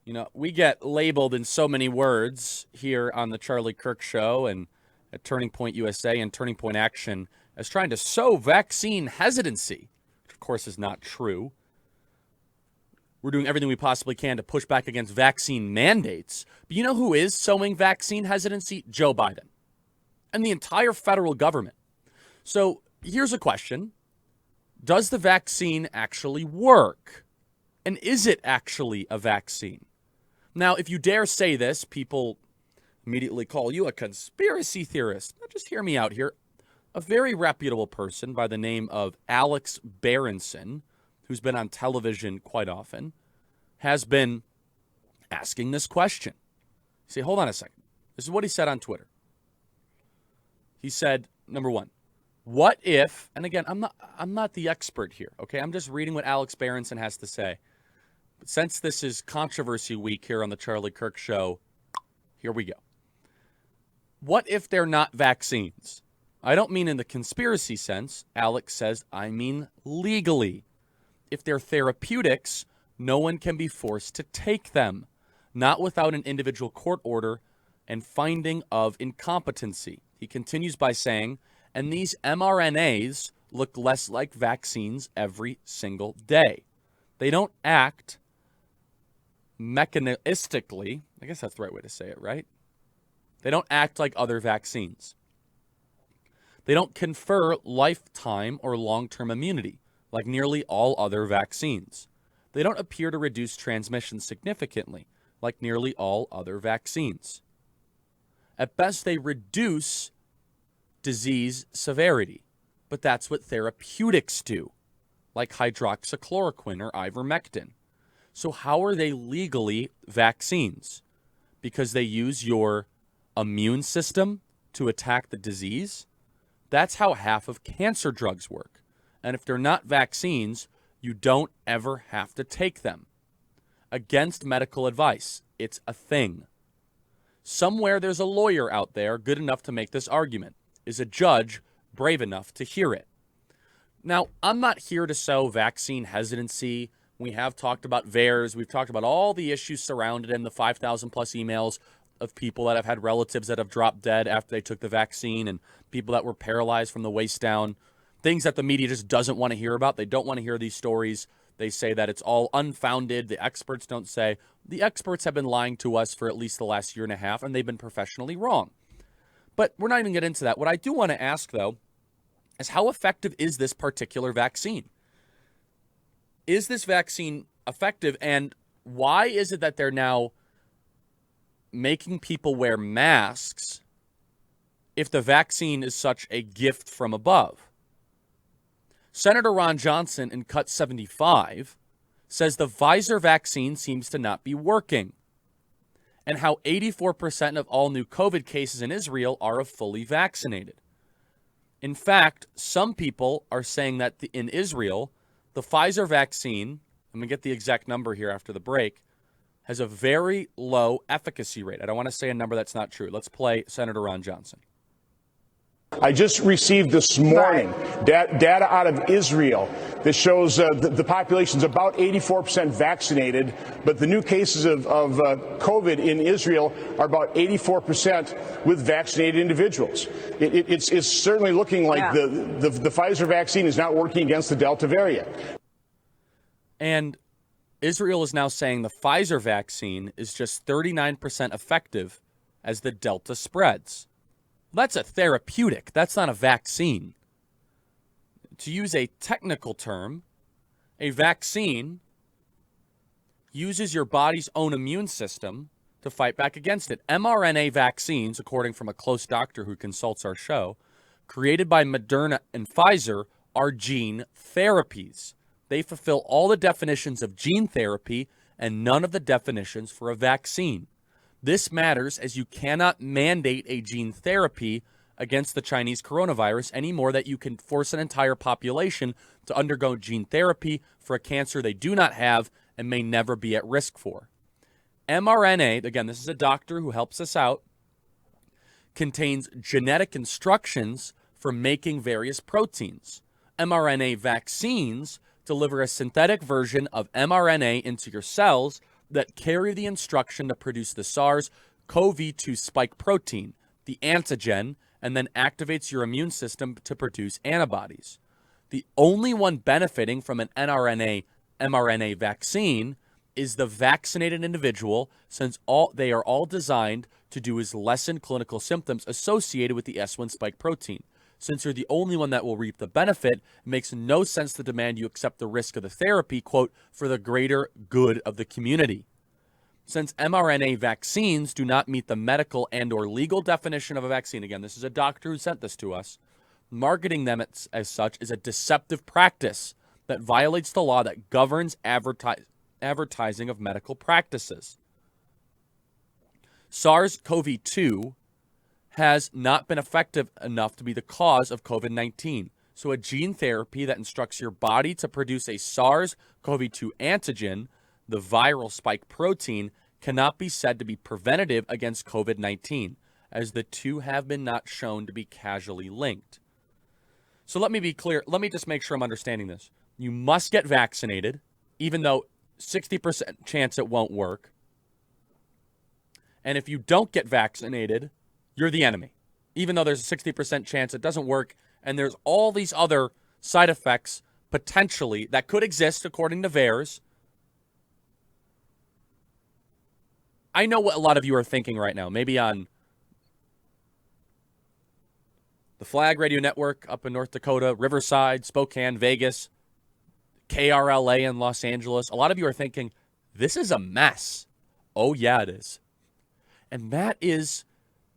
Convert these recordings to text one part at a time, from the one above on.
You know, we get labeled in so many words here on the Charlie Kirk Show and at Turning Point USA and Turning Point Action as trying to sow vaccine hesitancy, which of course is not true. We're doing everything we possibly can to push back against vaccine mandates. But you know who is sowing vaccine hesitancy? Joe Biden and the entire federal government. So here's a question. Does the vaccine actually work? And is it actually a vaccine? Now, if you dare say this, people immediately call you a conspiracy theorist. Now, just hear me out here. A very reputable person by the name of Alex Berenson, who's been on television quite often, has been asking this question. You say, hold on a second. This is what he said on Twitter. He said, number one, what if, and again, I'm not the expert here, okay? I'm just reading what Alex Berenson has to say. But since this is controversy week here on the Charlie Kirk Show, here we go. What if they're not vaccines? I don't mean in the conspiracy sense. Alex says, I mean legally. If they're therapeutics, no one can be forced to take them, not without an individual court order and finding of incompetency. He continues by saying, and these mRNAs look less like vaccines every single day. They don't act mechanistically. I guess that's the right way to say it, right? They don't act like other vaccines. They don't confer lifetime or long-term immunity like nearly all other vaccines. They don't appear to reduce transmission significantly like nearly all other vaccines. At best, they reduce disease severity, but that's what therapeutics do, like hydroxychloroquine or ivermectin. So how are they legally vaccines? Because they use your immune system to attack the disease? That's how half of cancer drugs work. And if they're not vaccines, you don't ever have to take them. Against medical advice, it's a thing. Somewhere there's a lawyer out there good enough to make this argument. Is a judge brave enough to hear it? Now, I'm not here to sow vaccine hesitancy. We have talked about theyres. We've talked about all the issues surrounded in the 5,000 plus emails of people that have had relatives that have dropped dead after they took the vaccine and people that were paralyzed from the waist down. Things that the media just doesn't want to hear about. They don't want to hear these stories. They say that it's all unfounded. The experts don't say. The experts have been lying to us for at least the last year and a half, and they've been professionally wrong. But we're not even getting into that. What I do want to ask, though, is how effective is this particular vaccine? Is this vaccine effective, and why is it that they're now making people wear masks if the vaccine is such a gift from above? Senator Ron Johnson in Cut 75 says the Pfizer vaccine seems to not be working, and how 84% of all new COVID cases in Israel are of fully vaccinated. In fact, some people are saying that in Israel, the Pfizer vaccine, I'm going to get the exact number here after the break, has a very low efficacy rate. I don't want to say a number that's not true. Let's play Senator Ron Johnson. I just received this morning data out of Israel that shows the population's about 84% vaccinated, but the new cases of COVID in Israel are about 84% with vaccinated individuals. It's certainly looking like the Pfizer vaccine is not working against the Delta variant. And Israel is now saying the Pfizer vaccine is just 39% effective as the Delta spreads. That's a therapeutic. That's not a vaccine. To use a technical term, a vaccine uses your body's own immune system to fight back against it. mRNA vaccines, according from a close doctor who consults our show, created by Moderna and Pfizer, are gene therapies. They fulfill all the definitions of gene therapy and none of the definitions for a vaccine. This matters as you cannot mandate a gene therapy against the Chinese coronavirus any more than you can force an entire population to undergo gene therapy for a cancer they do not have and may never be at risk for. mRNA, again, this is a doctor who helps us out, contains genetic instructions for making various proteins. mRNA vaccines deliver a synthetic version of mRNA into your cells that carry the instruction to produce the SARS-CoV-2 spike protein, the antigen, and then activates your immune system to produce antibodies. The only one benefiting from an mRNA vaccine is the vaccinated individual, since they are all designed to do is lessen clinical symptoms associated with the S1 spike protein. Since you're the only one that will reap the benefit, it makes no sense to demand you accept the risk of the therapy, quote, for the greater good of the community. Since mRNA vaccines do not meet the medical and or legal definition of a vaccine, again, this is a doctor who sent this to us, marketing them as such is a deceptive practice that violates the law that governs advertising of medical practices. SARS-CoV-2 has not been effective enough to be the cause of COVID-19. So a gene therapy that instructs your body to produce a SARS-CoV-2 antigen, the viral spike protein, cannot be said to be preventative against COVID-19, as the two have been not shown to be causally linked. So let me be clear. Let me just make sure I'm understanding this. You must get vaccinated, even though 60% chance it won't work. And if you don't get vaccinated, you're the enemy, even though there's a 60% chance it doesn't work, and there's all these other side effects potentially that could exist according to theyre. I know what a lot of you are thinking right now, maybe on the Flag Radio Network up in North Dakota, Riverside, Spokane, Vegas, KRLA in Los Angeles. A lot of you are thinking, this is a mess. Oh, yeah, it is. And that is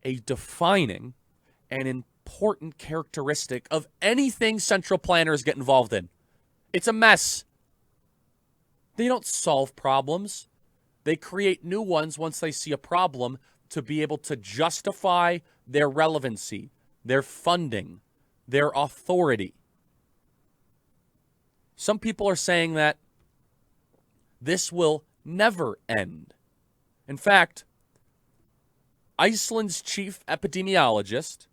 a defining and important characteristic of anything central planners get involved in. It's a mess. They don't solve problems. They create new ones once they see a problem to be able to justify their relevancy, their funding, their authority. Some people are saying that this will never end. In fact, Iceland's chief epidemiologist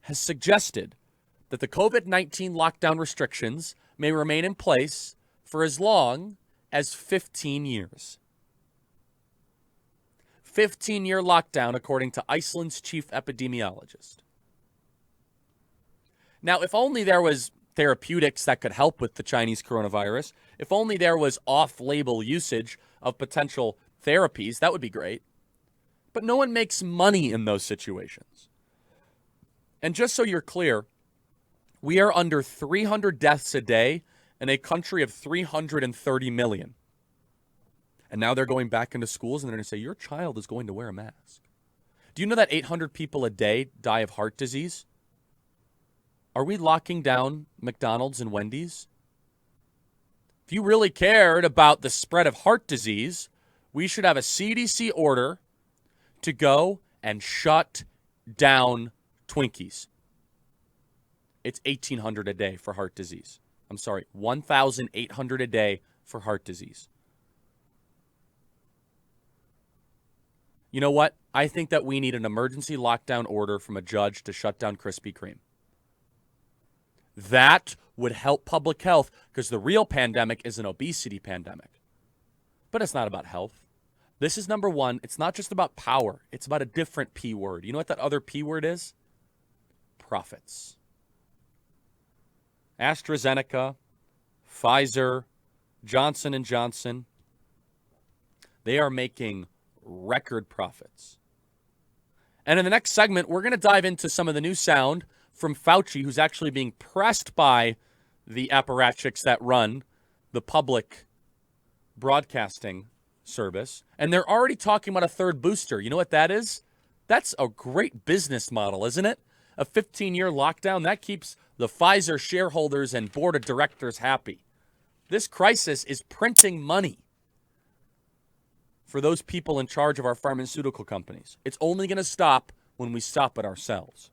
has suggested that the COVID-19 lockdown restrictions may remain in place for as long as 15 years. 15-year lockdown, according to Iceland's chief epidemiologist. Now, if only there was therapeutics that could help with the Chinese coronavirus, if only there was off-label usage of potential therapies, that would be great. But no one makes money in those situations. And just so you're clear, we are under 300 deaths a day in a country of 330 million. And now they're going back into schools and they're going to say, your child is going to wear a mask. Do you know that 800 people a day die of heart disease? Are we locking down McDonald's and Wendy's? If you really cared about the spread of heart disease, we should have a CDC order to go and shut down Twinkies. It's 1,800 a day for heart disease. I'm sorry, 1,800 a day for heart disease. You know what? I think that we need an emergency lockdown order from a judge to shut down Krispy Kreme. That would help public health, because the real pandemic is an obesity pandemic. But it's not about health. This is number one. It's not just about power. It's about a different P word. You know what that other P word is? Profits. AstraZeneca, Pfizer, Johnson & Johnson, they are making record profits. And in the next segment, we're going to dive into some of the new sound from Fauci, who's actually being pressed by the apparatchiks that run the public broadcasting service. And they're already talking about a third booster. You know what that is? That's a great business model, isn't it? A 15-year lockdown, that keeps the Pfizer shareholders and board of directors happy. This crisis is printing money for those people in charge of our pharmaceutical companies. It's only going to stop when we stop it ourselves.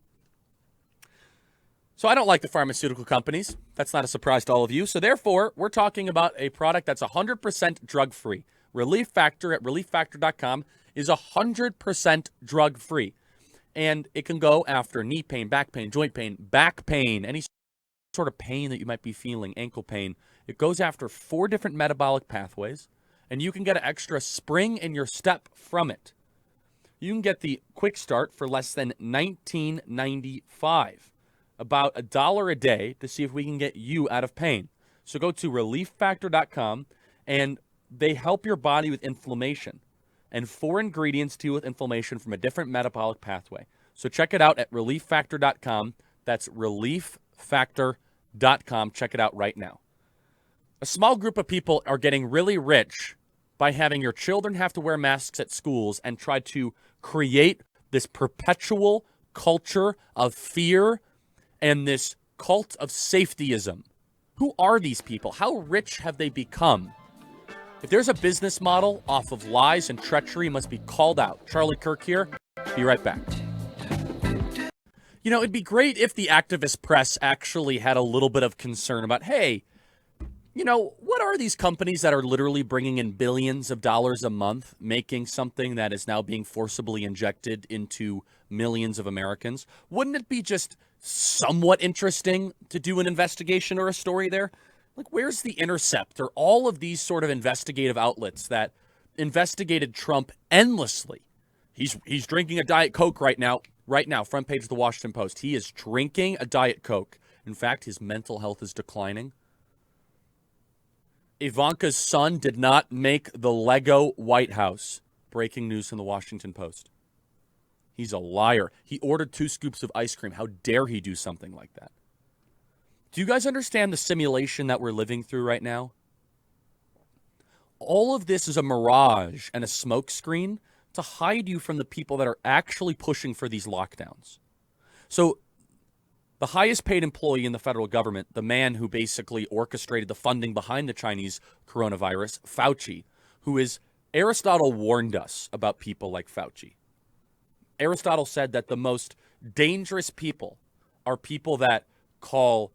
So I don't like the pharmaceutical companies. That's not a surprise to all of you. So therefore, we're talking about a product that's 100% drug-free. Relief Factor at relieffactor.com is 100% drug-free. And it can go after knee pain, back pain, joint pain, back pain, any sort of pain that you might be feeling, ankle pain. It goes after 4 different metabolic pathways. and you can get an extra spring in your step from it. You can get the quick start for less than $19.95, about $1 a day, to see if we can get you out of pain. So go to relieffactor.com, and they help your body with inflammation, and 4 ingredients deal with inflammation from a different metabolic pathway. So check it out at relieffactor.com. That's relieffactor.com. Check it out right now. A small group of people are getting really rich by having your children have to wear masks at schools and try to create this perpetual culture of fear and this cult of safetyism. Who are these people? How rich have they become? If there's a business model off of lies and treachery, it must be called out. Charlie Kirk here. Be right back. You know, it'd be great if the activist press actually had a little bit of concern about, hey, you know, what are these companies that are literally bringing in billions of dollars a month, making something that is now being forcibly injected into millions of Americans? Wouldn't it be just somewhat interesting to do an investigation or a story there? Like, where's The Intercept or all of these sort of investigative outlets that investigated Trump endlessly? He's drinking a Diet Coke right now. Right now, front page of the Washington Post. He is drinking a Diet Coke. In fact, his mental health is declining. Ivanka's son did not make the Lego White House. Breaking news from the Washington Post. He's a liar. He ordered 2 scoops of ice cream. How dare he do something like that? Do you guys understand the simulation that we're living through right now? All of this is a mirage and a smokescreen to hide you from the people that are actually pushing for these lockdowns. So the highest paid employee in the federal government, the man who basically orchestrated the funding behind the Chinese coronavirus, Fauci, who is, Aristotle warned us about people like Fauci. Aristotle said that the most dangerous people are people that call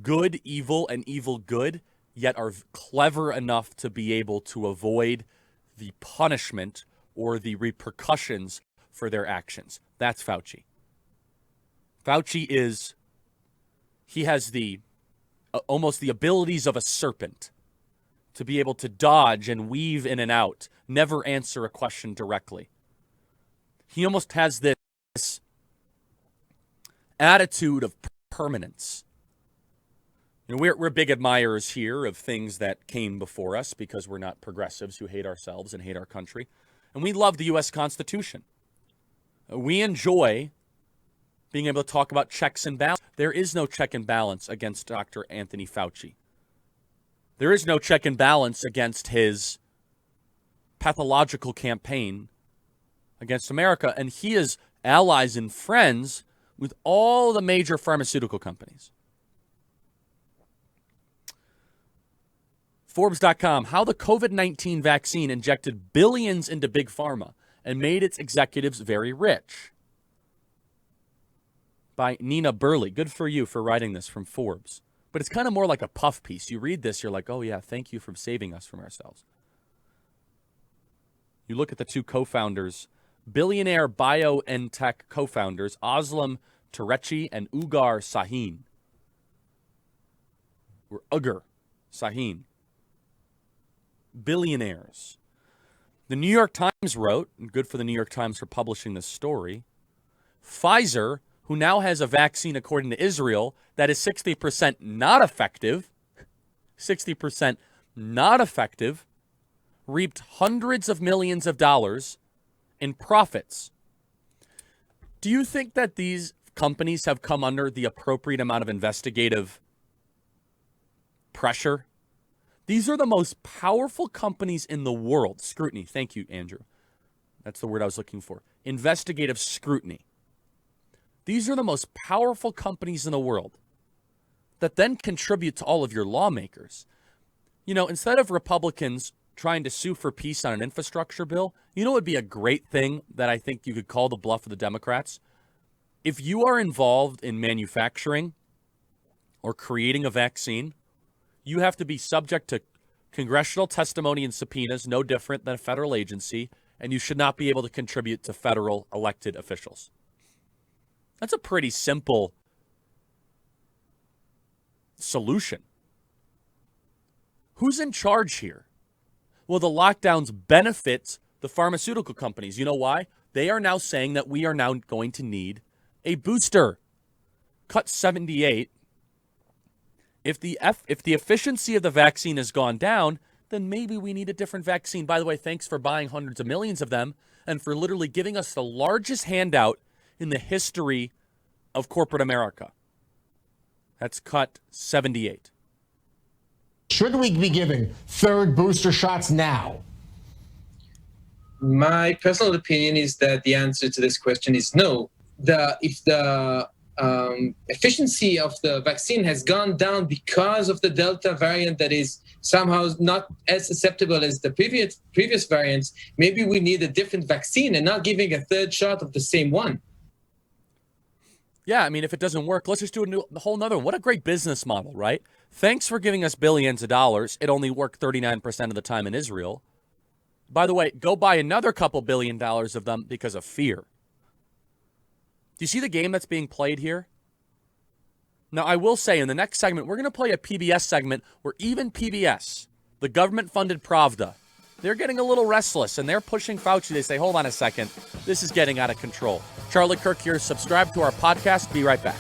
good evil and evil good, yet are clever enough to be able to avoid the punishment or the repercussions for their actions. That's Fauci. Fauci he has the almost the abilities of a serpent to be able to dodge and weave in and out, never answer a question directly. He almost has this attitude of permanence. You know, we're big admirers here of things that came before us because we're not progressives who hate ourselves and hate our country. And we love the U.S. Constitution. We enjoy being able to talk about checks and balance. There is no check and balance against Dr. Anthony Fauci. There is no check and balance against his pathological campaign against America. And he is allies and friends with all the major pharmaceutical companies. Forbes.com, how the COVID-19 vaccine injected billions into big pharma and made its executives very rich. By Nina Burley. Good for you for writing this from Forbes. But it's kind of more like a puff piece. You read this, you're like, oh yeah, thank you for saving us from ourselves. You look at the 2 co-founders, billionaire BioNTech co-founders, Aslam Turechi and Ugar Sahin. Or Ugar Sahin. Billionaires. The New York Times wrote, and good for the New York Times for publishing this story, Pfizer, who now has a vaccine, according to Israel, that is 60% not effective, 60% not effective, reaped hundreds of millions of dollars in profits. Do you think that these companies have come under the appropriate amount of investigative pressure? These are the most powerful companies in the world. Scrutiny. Thank you, Andrew. That's the word I was looking for. Investigative scrutiny. These are the most powerful companies in the world that then contribute to all of your lawmakers. You know, instead of Republicans trying to sue for peace on an infrastructure bill, you know what would be a great thing that I think you could call the bluff of the Democrats? If you are involved in manufacturing or creating a vaccine, you have to be subject to congressional testimony and subpoenas, no different than a federal agency, and you should not be able to contribute to federal elected officials. That's a pretty simple solution. Who's in charge here? Well, the lockdowns benefit the pharmaceutical companies. You know why? They are now saying that we are now going to need a booster. Cut 78. If the efficiency of the vaccine has gone down, then maybe we need a different vaccine. By the way, thanks for buying hundreds of millions of them and for literally giving us the largest handout in the history of corporate America. That's cut 78. Should we be giving third booster shots now? My personal opinion is that the answer to this question is no. If the efficiency of the vaccine has gone down because of the Delta variant that is somehow not as susceptible as the previous variants, maybe we need a different vaccine and not giving a third shot of the same one. Yeah, I mean, if it doesn't work, let's just do a whole nother one. What a great business model, right? Thanks for giving us billions of dollars. It only worked 39% of the time in Israel. By the way, go buy another couple $1 billion of them because of fear. Do you see the game that's being played here? Now, I will say in the next segment, we're going to play a PBS segment where even PBS, the government-funded Pravda, they're getting a little restless and they're pushing Fauci. They say, hold on a second, this is getting out of control. Charlie Kirk here. Subscribe to our podcast. Be right back.